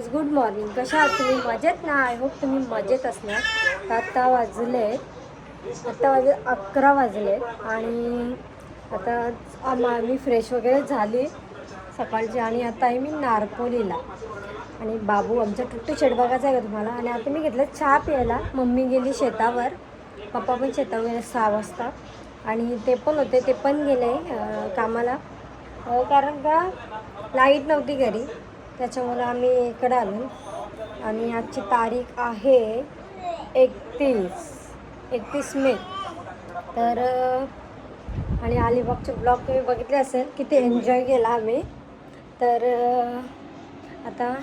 Guys, good morning. कशा आहात तुम्ही? मजेत ना? आय होप तुम्ही मजेत असणार. तर आत्ता वाजले 11 वाजले आणि आता मी फ्रेश वगैरे झाली सकाळची आणि आता आहे मी नारपोलीला. आणि बाबू आमचा टुट्टू शेट बघायचा आहे का तुम्हाला? आणि आता मी घेतलं चहा प्यायला. मम्मी गेली शेतावर, पप्पा पण शेतावर गेले 6 वाजता आणि ते पण गेले कामाला. कारण का लाईट नव्हती घरी, त्याच्यामुळे आम्ही इकडं आलो. आणि आजची तारीख आहे 31 मे. तर आणि अलिबागचे ब्लॉग तुम्ही बघितले असेल, किती एन्जॉय केला आम्ही. तर आता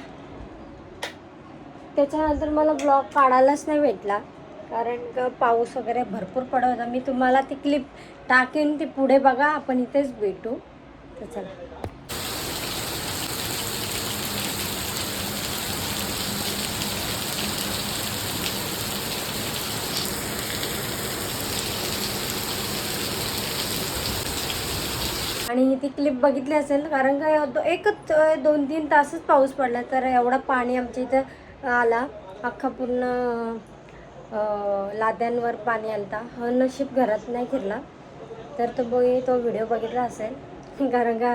त्याच्यानंतर मला ब्लॉग काढायलाच नाही भेटला, कारण का पाऊस वगैरे भरपूर पडत होता. मी तुम्हाला ती क्लिप टाकेन, ती पुढे बघा, आपण इथेच भेटू. तर चला. आणि ती क्लिप बघितली असेल, कारण का एकच 2-3 तासच पाऊस पडला, तर एवढा पाणी आमच्या इथं आला. अख्खा पूर्ण लाद्यांवर पाणी आलता. नशीब घरात नाही फिरला, तर तो व्हिडिओ बघितला असेल. कारण का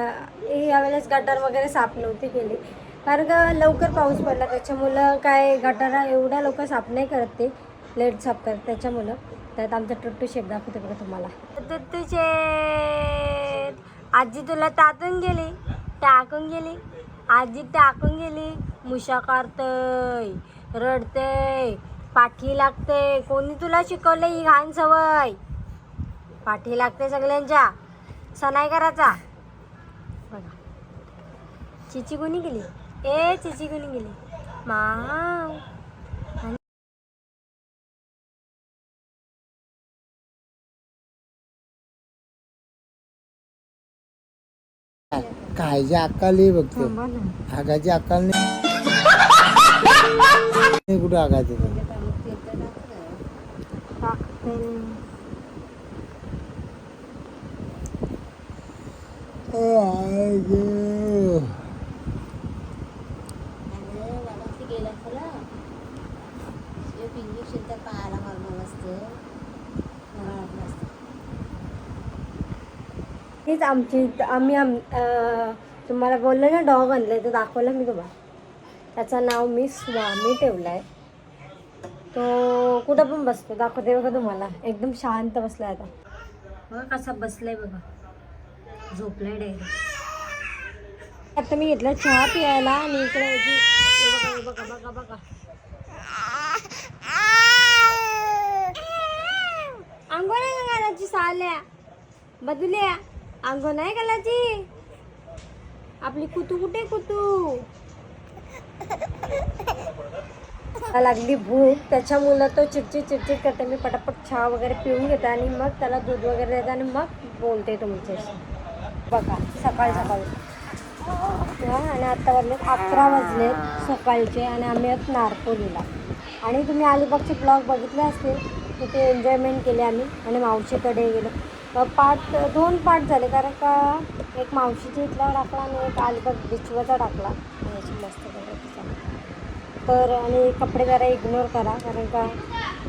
यावेळेस गटार वगैरे साफ नव्हती केली, कारण का लवकर पाऊस पडला, त्याच्यामुळं काय गटारा एवढ्या लवकर साफ नाही करत, ते लेट साफ करत त्याच्यामुळं. त्यात आमचा टुट्टू शेट दाखवते बघा तुम्हाला. टुट्टू शेट, आजी तुला टाकून गेली आजी टाकून गेली. मुशा काढतय, रडतय, पाठी लागते. कोणी तुला शिकवलं ही घाण सवय? पाठी लागते सगळ्यांच्या, सनाई करायचा बघा. चिची कोणी गेली? चिची कोणी गेली? माव. खायची अक्कल आहे बघते, आगाची अक्कल नाही. कुठं आगायचं हीच तुम्हाला बोललं ना, डॉग आणलं तर दाखवलं मी तुम्हाला. त्याचं नाव मी स्वामी ठेवलं आहे. तो कुठं पण बसतो, दाखवते बघा तुम्हाला. एकदम शांत बसलाय. आता बघा कसा बसलाय बघा, झोपलाय डायरेक्ट. आता मी घेतलं चहा प्यायला आणि इकडे बघा बघा बघा. अंघोळ नाही घालायची साल्या बदल्या, अंघोळ नाही घालायची. आपली कुतू कुठे? कुतू लागली भूक, त्याच्यामुळं तो चिडचिड करते. मी पटापट चहा वगैरे पिऊन घेते आणि मग त्याला दूध वगैरे देते आणि मग बोलते तुमच्याशी. बघा सकाळी आणि आता वाजले 11 वाजले सकाळचे आणि आम्ही आहोत नारपोलीला. आणि तुम्ही अलिबागचे ब्लॉग बघितले असतील, तिथे एन्जॉयमेंट केले आम्ही आणि मावशीकडे गेलो. 2 पार्ट झाले, कारण का एक मावशीच्या इथला टाकला आणि एक अलिबाग बीचवरचा टाकला. मस्त तर आणि कपडे जरा इग्नोर करा, कारण का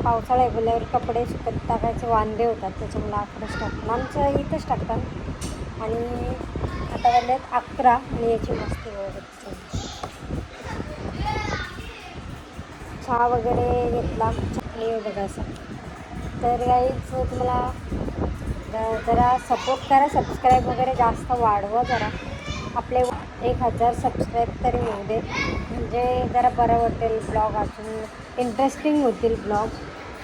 पावसाळा बोलल्यावर कपडे सुकत टाकायचे वांदे होतात, त्याच्यामुळे 11च टाकतात. आमचं इथंच टाकतात. आणि आता वाजलेत 11 आणि याची मस्ती वगैरे. चहा वगैरे घेतला आणि बघा असं. तर गाईच तुम्हाला जरा सपोर्ट करा, सबस्क्राईब वगैरे जास्त वाढवा जरा. आपले 1000 सबस्क्राईब तरी होऊ दे, म्हणजे जरा बरं वाटेल. ब्लॉग अजून इंटरेस्टिंग होतील ब्लॉग,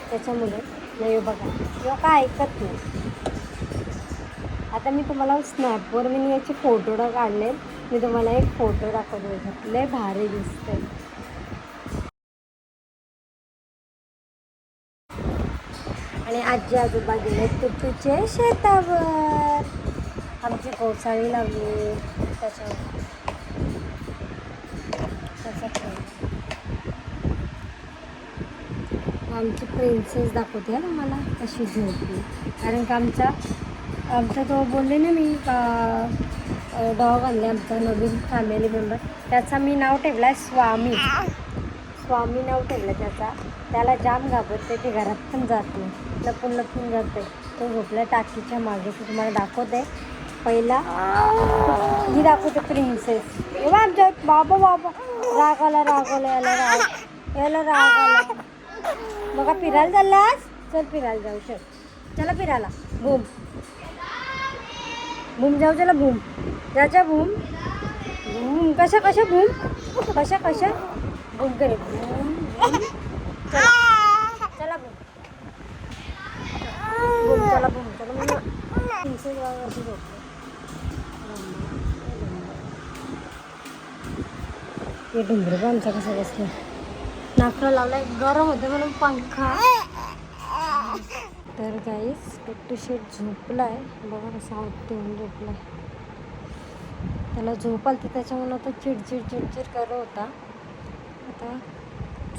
त्याच्यामुळे. नाही बघा किंवा काय ऐकत नाही. आता मी तुम्हाला स्नॅपवर मी याचे फोटो काढले. मी तुम्हाला एक फोटो दाखवतो, लय भारी दिसते. आणि आजी आजोबा गेले टुट्टूचे शेतावर. आमची कोसाळी लावली त्याच्यावर. आमची प्रिन्सेस दाखवते ना मला कशी झोपली, कारण का आमचा तो बोलले ना मी डॉग आणले आमचा नवीन फॅमिली मेंबर. त्याचा मी नाव ठेवला आहे स्वामी. स्वामी नाव ठेवलं त्याचा. त्याला जाम घाबरते, ते घरात पण जात नाही, लपून लपून जाते. तो झोपला टाकीच्या मागे. तो तुम्हाला दाखवते. पहिला ही दाखवते प्रिन्सेस. आमच्या बाबा बाबा राग आला याला राग आला. बघा फिरायला चाललास, चल फिरायला जाऊ. चला फिरायला. बूम बूम जाऊ. चला बूम जायच्या. बूम बूम कशा बूम कशा बूम करे. बूम चला बूम बूम चला बूम चला. प्रिन्सेस वरती झोपते. हे डुंगर पण आमचा कसं बसलं. नाकरा लावलाय, गरम होते म्हणून पंखा. तर गाईस पिट्टू शेट झोपलाय. बघा कसा उठून झोपलाय. त्याला झोप आली, त्याच्यामुळे तो चिडचिड करत होता. आता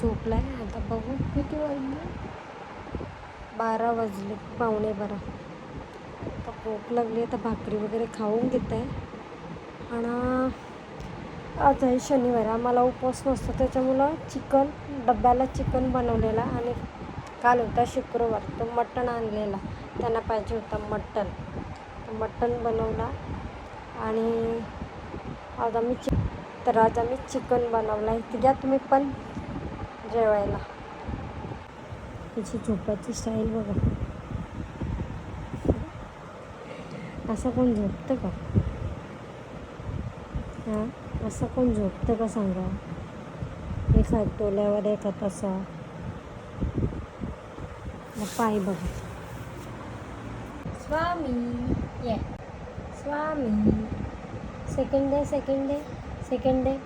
झोपलाय. आता बघू किती वाजले. 12 वाजले, पावणे 12. आता भूक लागली. आता भाकरी वगैरे खाऊन घेत आहे. आणि आज आहे शनिवार, आम्हाला उपवास नसतो, त्याच्यामुळं चिकन डब्याला चिकन बनवलेला. आणि काल होता शुक्रवार, तो मटण आणलेला. त्यांना पाहिजे होता मटण, तर मटण बनवला. आणि आज आम्ही चिकन बनवला आहे. तर घ्या तुम्ही पण जेवायला. त्याची झोपाची स्टाईल बघा. असं कोण झोपतं का? हां, असं कोण झोपतं का सांगा? एका टोल्यावर एका तसा. पाय बघा. स्वामी ये Swami. Second day second day second day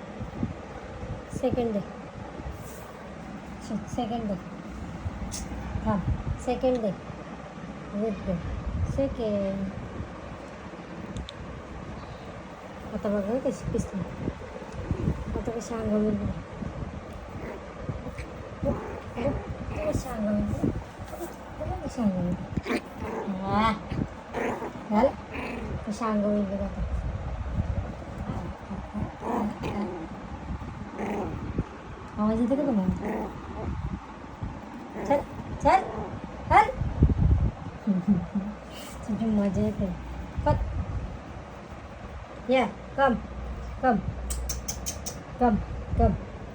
second day second day. हां second day good day second. आता बघा कशी पिसली. आता कशी अंगावर कशी अंगावर कशी अंगावर झालं कशी अंगावर बघा. आवाज येते का तुम्हाला? चल चल चल. तुझी मजा येते. पत या कम कम कम कम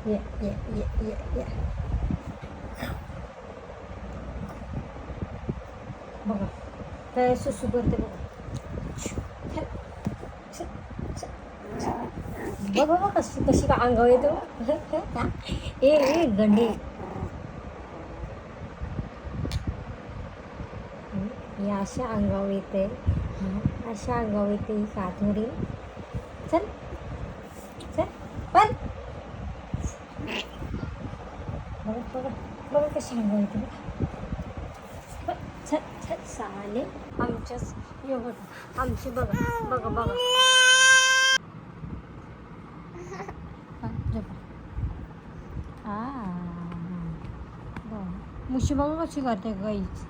ये ये ये ये ये. बघा काय सुसू करते बघा. बघ बघा कशी कशी का अंगावर येतो. ए गंडे. ही अशा अंगावर येते, अशा अंगावर येते ही कातुरी. चल चल पण बघा बघा बघा कशी अंगावर येते बघा. छत छत साले आमच्याच एवढं आमची बघा बघा बघा. मुशी बघा कशी करते गाईच.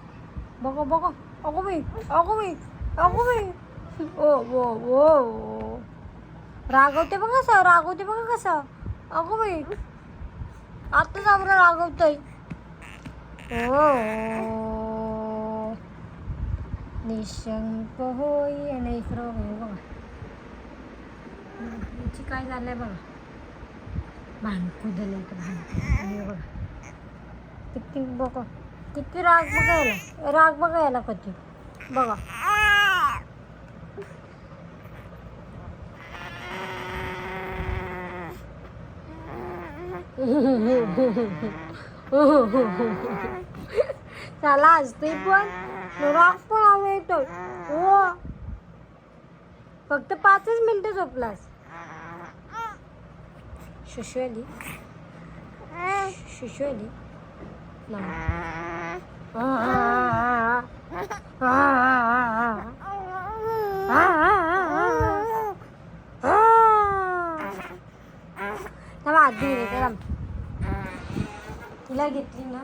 बघा बघा. अगो बाई अगो बाई अगो बाई. ओ ओ ओ रागवते बघा कसं रागवते बघा कसं. अगो बाई आत्ताच आपण रागवतोय. ओ निशंक होई आणि इकडं होई बघा. याची काय झालंय बघा. भांडकुदल इकडं बघा. किती बघा किती राग बघायला कधी बघा. त्याला असते पण राग पण हवा येतो. हो फक्त 5च मिनिटं झोपलास. शुशू आली तिला घेतली ना.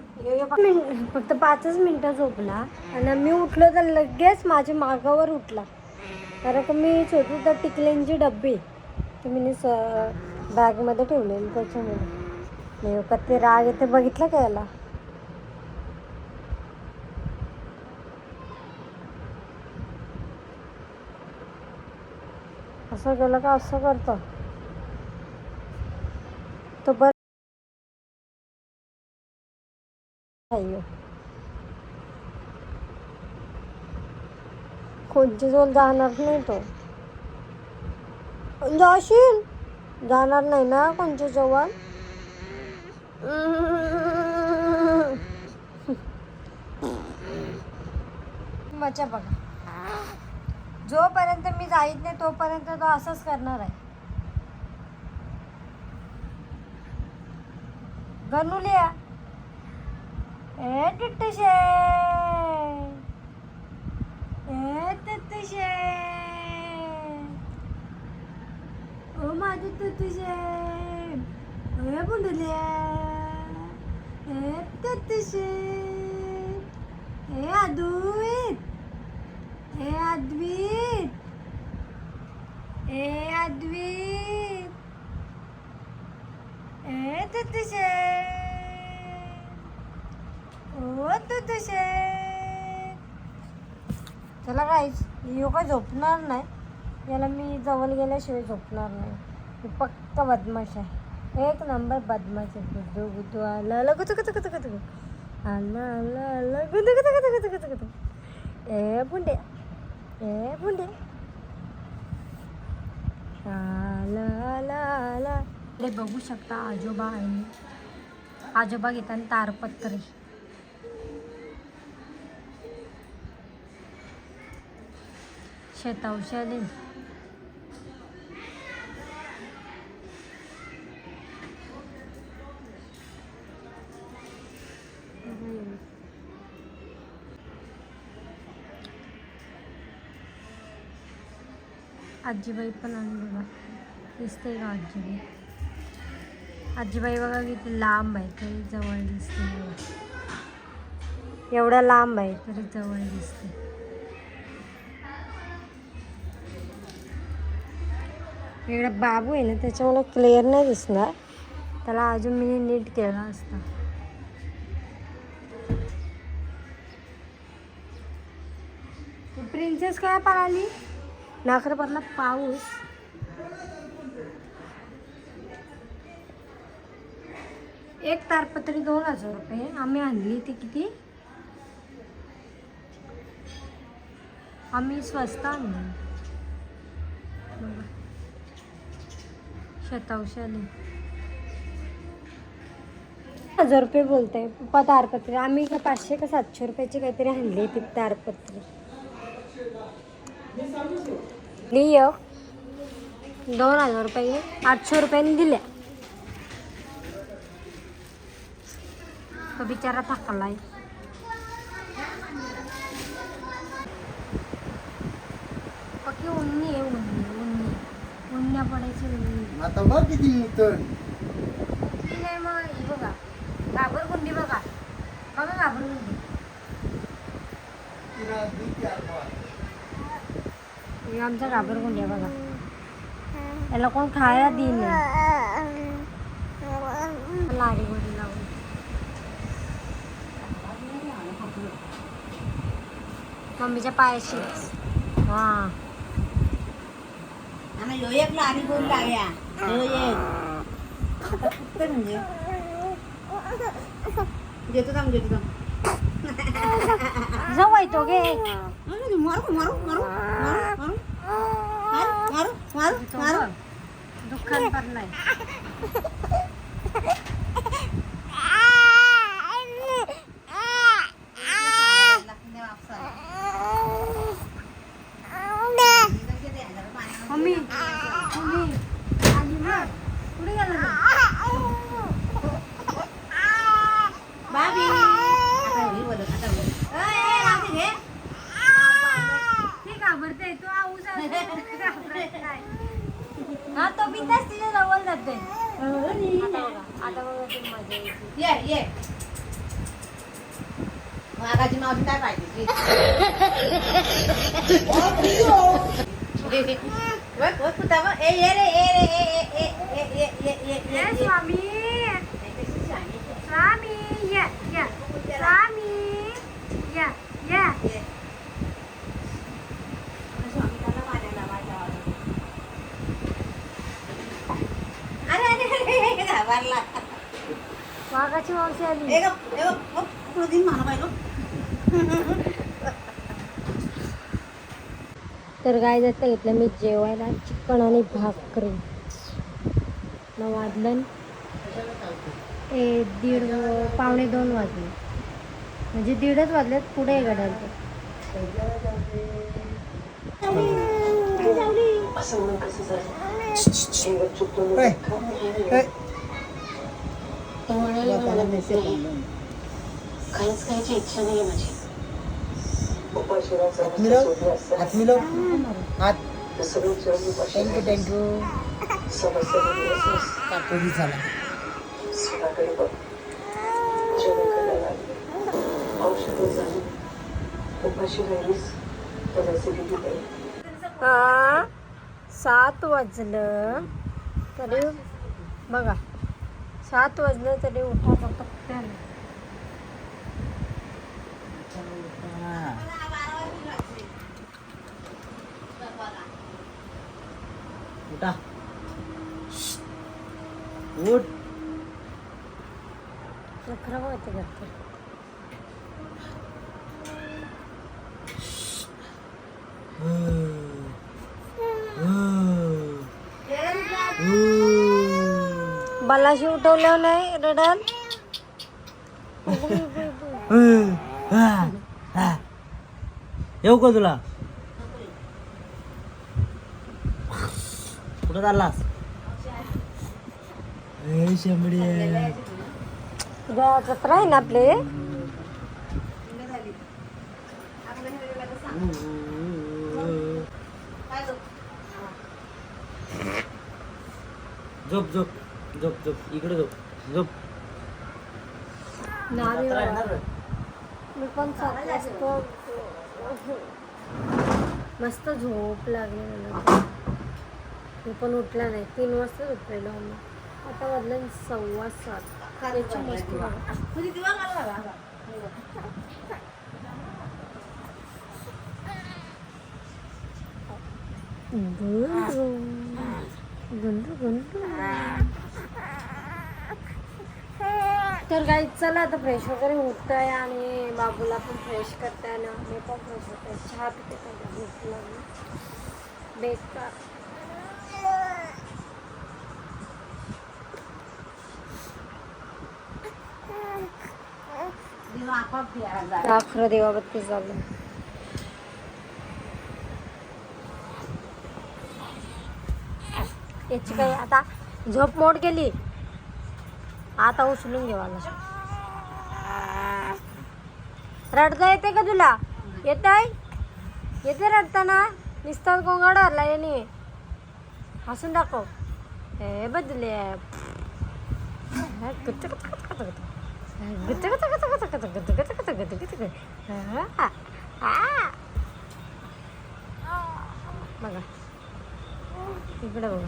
फक्त 5च मिनिटं झोपला आणि मी उठलो तर लगेच माझ्या मागावर उठला. कारण का मी छोटी तर टिकल्यांची डब्बी ती मी बॅगमध्ये ठेवलेली त्याच्यामुळे नाही का ते राग येते बघितलं का याला. असं केलं का असं करतो तो बरं. कोणची जोल जाणार नाही तो. जाशील जाणार नाही ना कोणची जवळ. मजा बघा जोपर्यंत मी जाईत नाही तोपर्यंत तो असंच करणार आहे. गणुलिया ए टिट्टूशे ए टिट्टूशे ओ माझे टिट्टूशे ए बुंडुलिया ए टिट्टूशे ए अद्वैत ए अद्वैत ए अद्वैत ए टिट्टूशे ओ टिट्टूशे. त्याला काहीच यो काय झोपणार नाही. याला मी जवळ गेल्याशिवाय झोपणार नाही. मी पक्का बदमाश आहे. एक नंबर बदमाश आहे. गुद्दू गुद्दू आला आला गुतू गुतू गुतू गुतू आला आला आला गुदू गुतू गुतू गुतू गुतू गुतू. ए बुंडे ए बुंडे आला आला आला. हे बघू शकता आजोबा आहे. आजोबा घेताना तारपत्री शेतावशाली आजीबाई पण आणली बघा. दिसते का आजीबाई. आजीबाई बघा किती लांब आहे तरी जवळ दिसते. एवढ्या लांब आहे तरी जवळ दिसते. इकडे बाबू आहे ना त्याच्यामुळे क्लिअर नाही दिसणार. त्याला अजून मी नीट केला असता. प्रिन्सेस काय पळाली नाखर पडला पाऊस. एक तारपत्री 2000 रुपये आम्ही आणली. ती किती आम्ही स्वस्त आणली. शेतावशाली 1000 रुपये बोलते पप्पा तारपत्री. आम्ही का 500 का 700 रुपयाची काहीतरी आणली ती तारपत्री. लिह 2000 रुपये 800 रुपयांनी दिल्या. तो बिचारा थकलाय. पक्की उन्नी आहे. उन्न्या पडायची उन्नी. आता बघ किती नूतन. ती नाही मग ही बघा घाबरगुंडी बघा. बघा घाबरगुंडी. हे आमचा घाबरगुंडी आहे बघा. याला कोण खायला देईन नाही. लाडी गोडी लावून मम्मीच्या पायाशी. हां एक लाडी करून टाकूया. म्हणजे घेतो थांब घेतो थांब. जवळ तो घे. मारू मारू मारू मारू मारू मारू मारू मारू. दुःखात पडलाय. मम्मी मम्मी आली ना. कुठे गेला बाबी आता होईल बोलत आता होईल. राहते घे. ती घाबरते. तू आऊस हा तो बिंदास तिच्या जवळ जाते. आता बघा ती मजा येते. ये ये मागाची मावशी काय पाहिजे. बघ बघ कुठं बघ. ए ये रे ये रे ये स्वामी स्वामी या या स्वामी या या अरे घाबरला. वाघाची मावशी आली. ए गप कृतीन मारा पाहिलो. तर काय जातं घेतलं मी जेवायला चिकन आणि भाकरी. मग वाजलं दीड पावणे 2 वाजले, म्हणजे 1:30 वाजलेत. पुढे घडाल काहीच खायची इच्छा नाही माझी. हात मिळव हात. थँक्यू काकोडी झाला. हा 7 वाजलं तरी बघा, 7 वाजलं तरी उठायचा पत्ता नाही. उठा उठ. खराब होते करते. बलाशी उठवलं नाही रडल. येऊ का तुला? कुठं चाललास? शेंबडी जत्रा आहे ना आपले. झोप झोप झोप झोप इकडे झोप झोप. मी पण मस्त झोप लागली मला. मी पण उठला नाही. 3 वाजता उठलेलो आम्ही. आता वाजलं 7:15. याची मस्ती बघा. तर काही चला आता फ्रेश वगैरे होत आहे आणि बाबूला पण फ्रेश करताय ना. मी पण फ्रेश होत आहे. चहा पिते का भूक लागली बेकार. अखरं देवाबत्ती झालं. याची काही आता झोप मोड केली. आता उचलून घेवाला. रडता येते का तुला? येते रडताना. नुसताच गोंगाड हरला याने. हसून दाखव. हे बदले बघा इकडे बघा.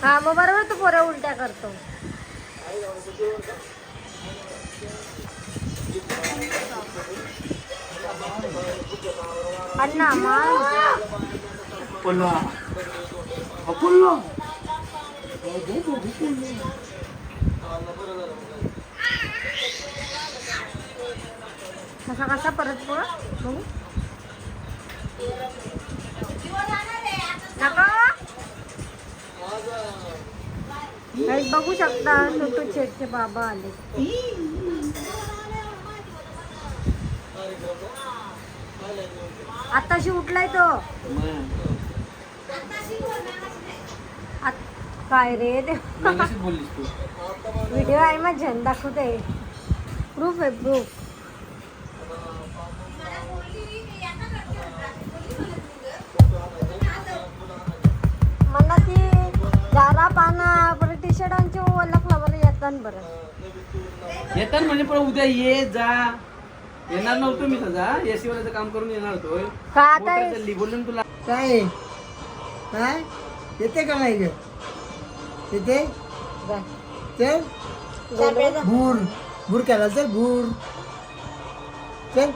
हा मग बरोबर तू पोऱ्या उलट्या करतो. अण्णा कसा कसा परत बघू बघू शकता. छोटू शेठचे बाबा आले. आताशी उठलाय तो. काय रे व्हिडिओ आहे माझ्या दाखवते. प्रूफ आहे प्रूफ. मला ती जारा पाना परत टी शर्टांची ओळखला बरं येतात नंबरच. येतात म्हणजे पण उद्या ये जा. येणार नव्हतो मी सजा एसी वाल्याचं काम करून येणार होतो. का आता मोटर चालली बोललो ना तुला. काय काय येते का नाही ग येते चल भूर भूर केला चल भूर चल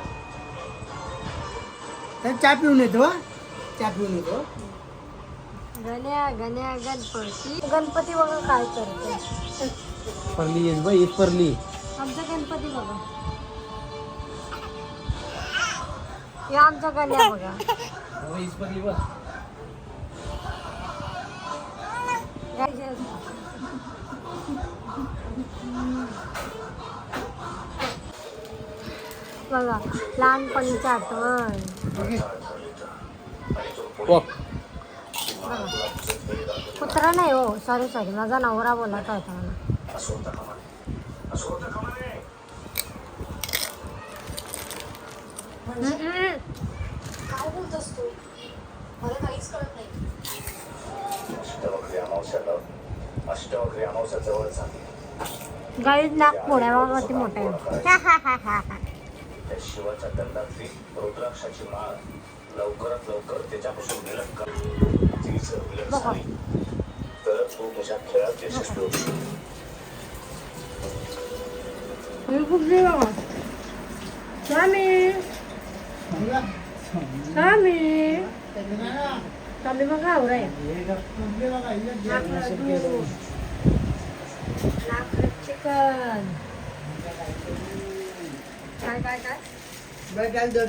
चल चहा पिऊन येतो हा चहा पिऊन येतो. गण्या गण्या गणपती गणपती बघा काय करतो. परली येस बाई येस परली. आमचा गणपती बघा. या आमचा गण्या बघा. येस परली बस. बघा लहानपणीची आठवण. बघ बघा कुत्रा नाही हो सॉरी सॉरी माझा नवरा बोलत होता मला. काय बोलतोस तू मला काहीच कळत नाही. गाईच नाक फोड्यावरती मोठा आहे. शिवाच्या दंडातली रुद्राक्षाची माळ लवकरात लवकर त्याच्यापासून विलग कर. ती जर विलग झाली तर तू तुझ्या खेळात यशस्वी होशील. कुठली बघा स्वामी स्वामी स्वामी बघा आवराय चिकन काय काय काय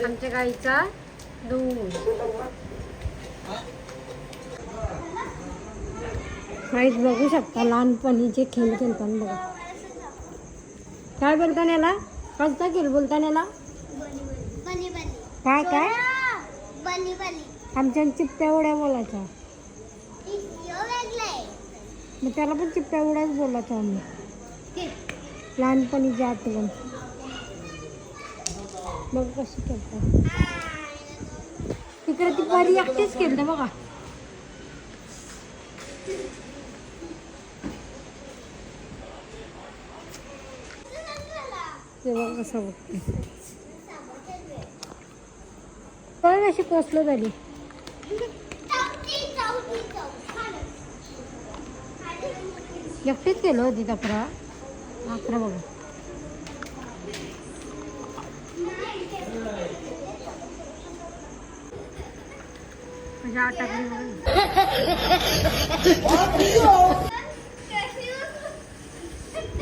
आमच्या गाईचा दूध. गाईच बघू शकता लहानपणीचे खेळ खेळताना बघा. काय बोलताना याला कसं खेळ बोलताना याला काय काय आमच्या चिप्प्या उड्या बोलायच्या. मग त्याला पण चिप्प्या उड्याच बोलायचं आम्ही. लहानपणीची आठवण मग कशी करतात. तिकडे ती परी एकटीच खेळते बघा. ते बघ कसं बघते. पण अशी पोचलं झाली. एकटीच केलं होती अकरा बघा. म्हणजे अटकली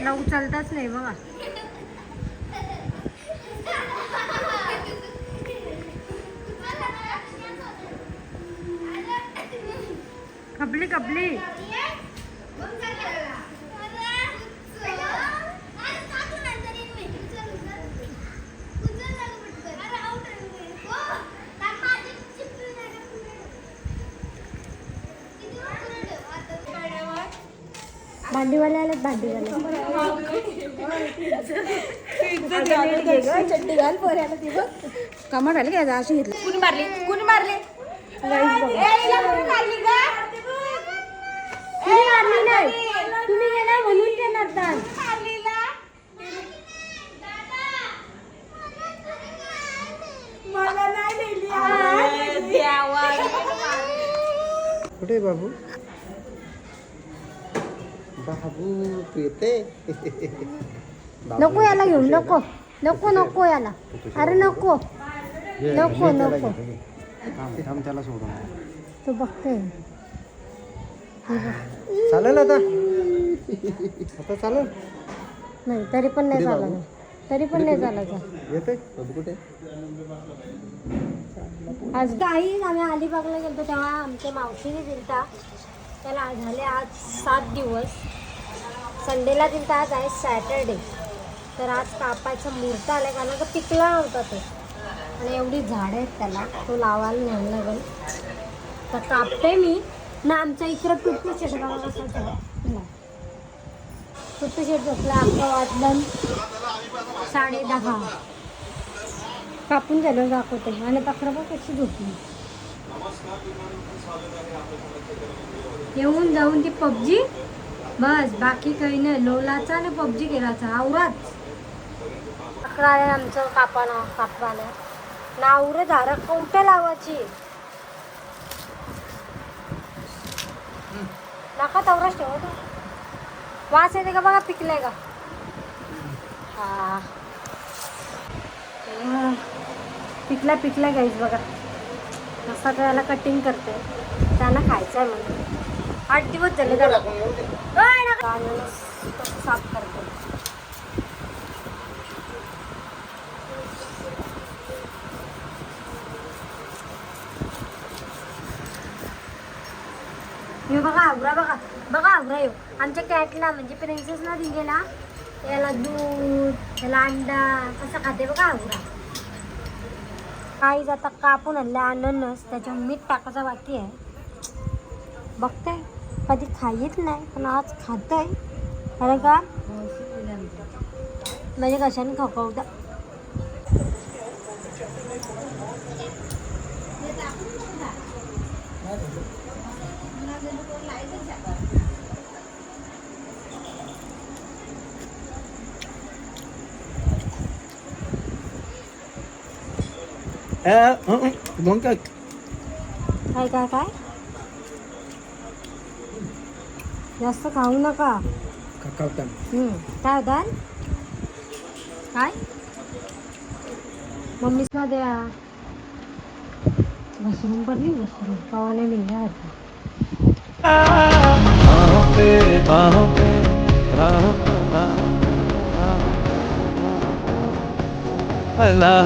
लव चालताच नाही बघा. कपली कपली भांडीवाले आले भांडीवाले. चड्डी घाल पोऱ्याला ती बघ कमाट आली काय अशी घेतली. कुणी मारली कुणी मारले नाही तुम्ही गेला म्हणून देणार ताण. कुठे बाबू बाबू तू येते. नको याला घेऊन नको नको नको याला. अरे नको नको नको थांब त्याला सोडून तू बघते. चालेल आता आता चालेल नाही तरी पण नाही चालायचं. तरी पण नाही चालायचं. येते बाबू कुठे. आज काही आम्ही अलिबागला गेलो तेव्हा आमच्या मावशीने दिलता. त्याला झाले आज 7 दिवस. संडेला दिलता. आज आहे सॅटरडे. तर आज कापायचा मुहूर्त आला कारण का पिकला नव्हता तो. आणि एवढी झाडं आहेत त्याला तो लावायला न्यायला लागेल. तर कापते मी ना. आमच्या इकडं टुट्टू शेट बघा कसा टुट्टू शेट झोपला. अख्खा वाटलं 10:30 कापून झालं दाखवते. आणि पकडा बघ कशी झोपली. येऊन जाऊन ती पबजी बस बाकी काही नाही. लोलाचा आणि पबजी खेळायचा आवराच. अकरा आहे आमचं कापानं नावरं झाडं कोणत्या लावायची नका तवराच ठेवतो. वास येते का बघा पिकलाय का. हा पिकला गाईस बघा. मस्त त्याला कटिंग करते. त्यांना खायचं आहे म्हणून 8 दिवस झाले त्याला. साफ करते. हे बघा आवरा आवरा येऊ. आमच्या कॅटला म्हणजे प्रिन्सेसला दिलेला. याला दूध याला अंडा असं खाते बघा आवरा. काहीच आता कापून आणलं अननस. त्याच्यावर मीठ टाकायचं बाकी आहे. बघताय कधी खाईत नाही पण आज खात आहे. कारण का म्हणजे कशाने खपवता. दोन काय काय काय काय जास्त खाऊ नका. काय होता काय मम्मीच ना द्या. वॉशरूम पडली वॉशरूम पावाने लिहिल्या होता. Allah